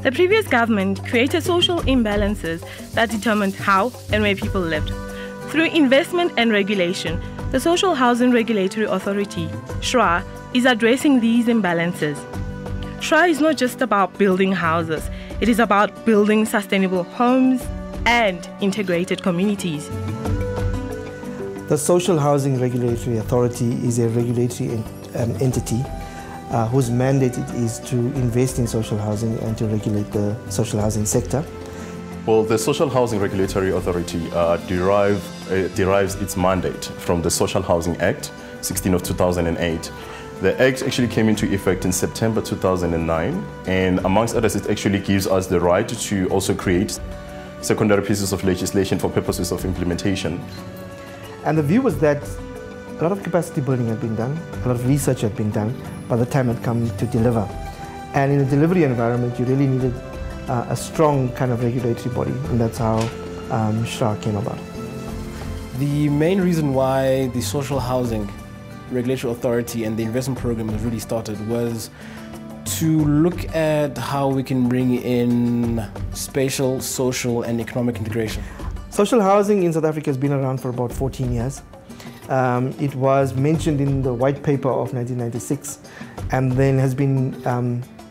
The previous government created social imbalances that determined how and where people lived. Through investment and regulation, the Social Housing Regulatory Authority, SHRA, is addressing these imbalances. SHRA is not just about building houses, it is about building sustainable homes and integrated communities. The Social Housing Regulatory Authority is a regulatory entity whose mandate it is to invest in social housing and to regulate the social housing sector. Well, the Social Housing Regulatory Authority derives its mandate from the Social Housing Act, 16 of 2008. The Act actually came into effect in September 2009, and amongst others, it actually gives us the right to also create secondary pieces of legislation for purposes of implementation. And the view was that a lot of capacity building had been done, a lot of research had been done by the time it had come to deliver. And in a delivery environment, you really needed a strong kind of regulatory body, and that's how SHRA came about. The main reason why the Social Housing Regulatory Authority and the investment program was really started was to look at how we can bring in spatial, social and economic integration. Social housing in South Africa has been around for about 14 years. It was mentioned in the white paper of 1996 and then has been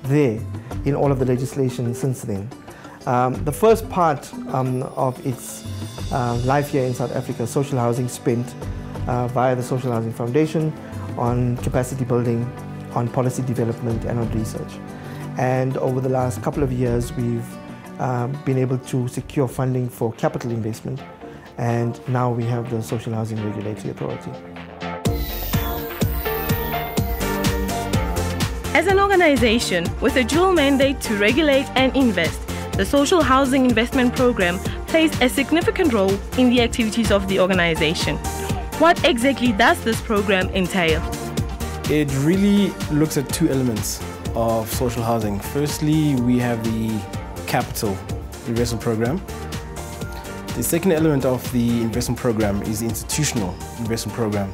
there in all of the legislation since then. The first part of its life here in South Africa, social housing spent via the Social Housing Foundation on capacity building, on policy development and on research. And over the last couple of years we've been able to secure funding for capital investment, and now we have the Social Housing Regulatory Authority. As an organization with a dual mandate to regulate and invest, the Social Housing Investment Program plays a significant role in the activities of the organization. What exactly does this program entail? It really looks at two elements of social housing. Firstly, we have the capital investment program. The second element of the investment program is the institutional investment program.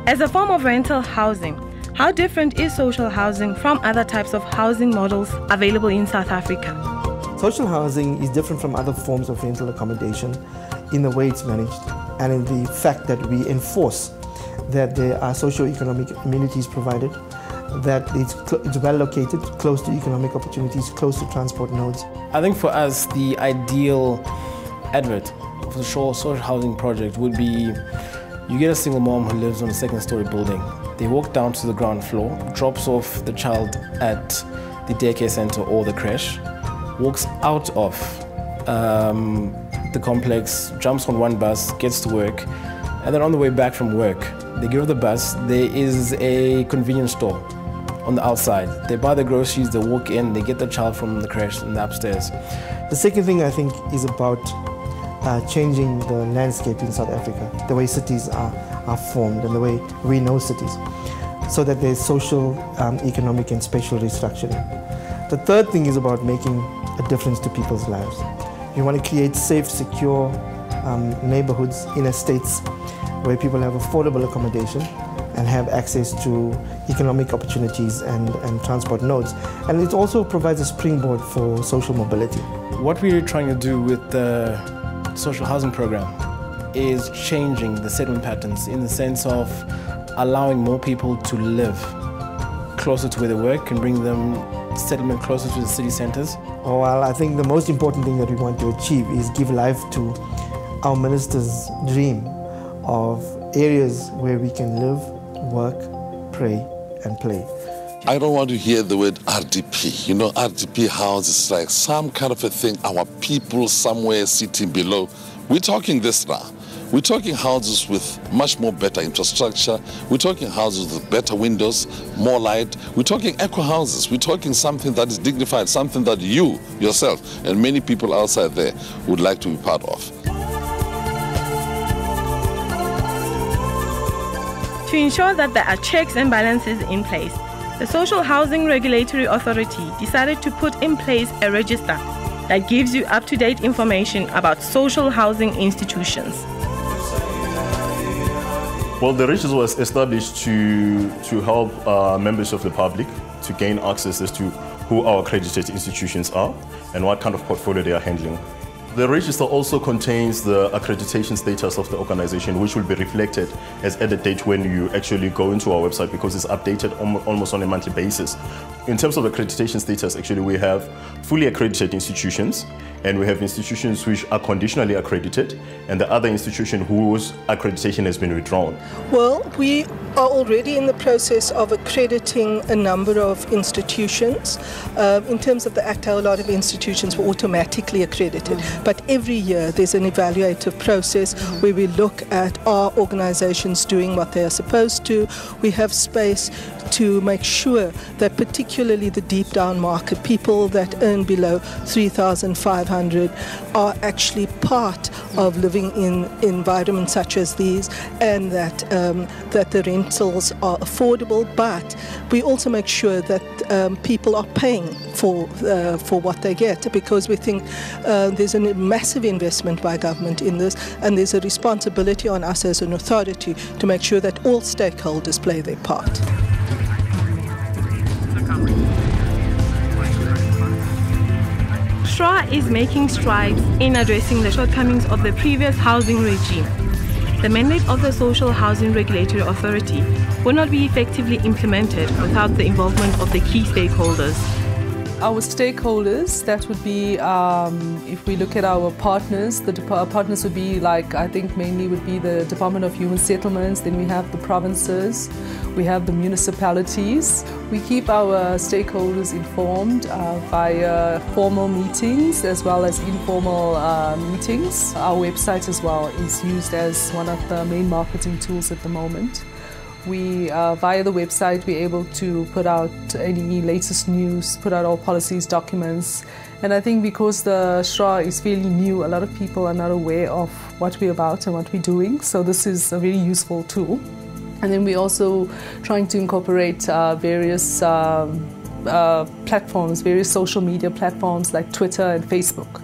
As a form of rental housing, how different is social housing from other types of housing models available in South Africa? Social housing is different from other forms of rental accommodation in the way it's managed and in the fact that we enforce that there are socio-economic amenities provided, that it's well located, close to economic opportunities, close to transport nodes. I think for us, the ideal advert of the social housing project would be you get a single mom who lives on a second-story building. They walk down to the ground floor, drops off the child at the daycare center or the creche, walks out of the complex, jumps on one bus, gets to work, and then on the way back from work, they get off the bus, there is a convenience store on the outside. They buy the groceries, they walk in, they get the child from the creche and the upstairs. The second thing I think is about changing the landscape in South Africa, the way cities are formed and the way we know cities, so that there's social, economic and spatial restructuring. The third thing is about making a difference to people's lives. You want to create safe, secure neighborhoods in estates where people have affordable accommodation and have access to economic opportunities and transport nodes. And it also provides a springboard for social mobility. What we're trying to do with the social housing program is changing the settlement patterns in the sense of allowing more people to live closer to where they work and bring them settlement closer to the city centers. Well, I think the most important thing that we want to achieve is give life to our minister's dream of areas where we can live, work, pray and play. I don't want to hear the word RDP. You know, RDP house is like some kind of a thing, our people somewhere sitting below. We're talking this now. We're talking houses with much more better infrastructure. We're talking houses with better windows, more light. We're talking eco houses. We're talking something that is dignified, something that you, yourself, and many people outside there would like to be part of. To ensure that there are checks and balances in place, the Social Housing Regulatory Authority decided to put in place a register that gives you up-to-date information about social housing institutions. Well, the registry was established to help members of the public to gain access as to who our accredited institutions are and what kind of portfolio they are handling. The register also contains the accreditation status of the organization, which will be reflected as at the date when you actually go into our website, because it's updated almost on a monthly basis. In terms of accreditation status, actually we have fully accredited institutions, and we have institutions which are conditionally accredited, and the other institution whose accreditation has been withdrawn. Well, we are already in the process of accrediting a number of institutions. In terms of the Act, a lot of institutions were automatically accredited, but every year there's an evaluative process where we look at are organizations doing what they are supposed to. We have space to make sure that particularly the deep down market, people that earn below 3,500 are actually part of living in environments such as these, and that the rentals are affordable, but we also make sure that people are paying for what they get, because we think there's a massive investment by government in this, and there's a responsibility on us as an authority to make sure that all stakeholders play their part. SHRA is making strides in addressing the shortcomings of the previous housing regime. The mandate of the Social Housing Regulatory Authority will not be effectively implemented without the involvement of the key stakeholders. Our stakeholders, that would be, if we look at our partners, the partners would be I think mainly would be the Department of Human Settlements, then we have the provinces, we have the municipalities. We keep our stakeholders informed via formal meetings as well as informal meetings. Our website as well is used as one of the main marketing tools at the moment. We, via the website, we're able to put out any latest news, put out all policies, documents. And I think because the SHRA is fairly new, a lot of people are not aware of what we're about and what we're doing. So this is a very useful tool. And then we're also trying to incorporate various platforms, various social media platforms like Twitter and Facebook.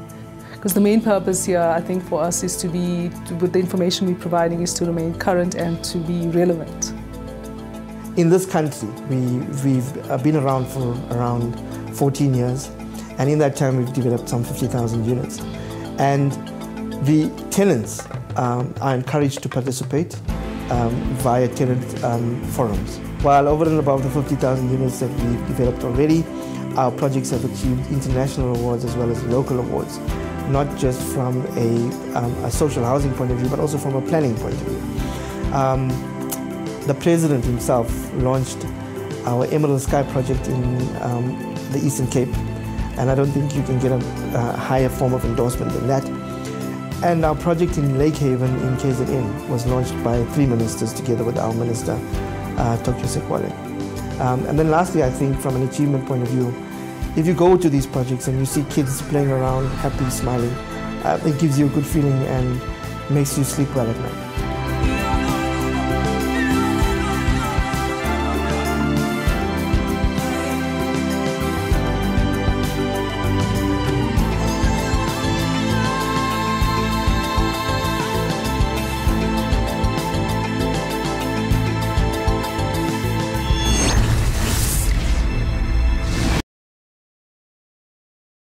Because the main purpose here, I think, for us is with the information we're providing, is to remain current and to be relevant. In this country, we've been around for around 14 years, and in that time we've developed some 50,000 units. And the tenants are encouraged to participate via tenant forums. While over and above the 50,000 units that we've developed already, our projects have achieved international awards as well as local awards, not just from a social housing point of view, but also from a planning point of view. The President himself launched our Emerald Sky project in the Eastern Cape, and I don't think you can get a higher form of endorsement than that. And our project in Lake Haven in KZN was launched by 3 ministers together with our Minister, Tokyo Sekwale. And then lastly, I think from an achievement point of view, if you go to these projects and you see kids playing around, happy, smiling, it gives you a good feeling and makes you sleep well at night.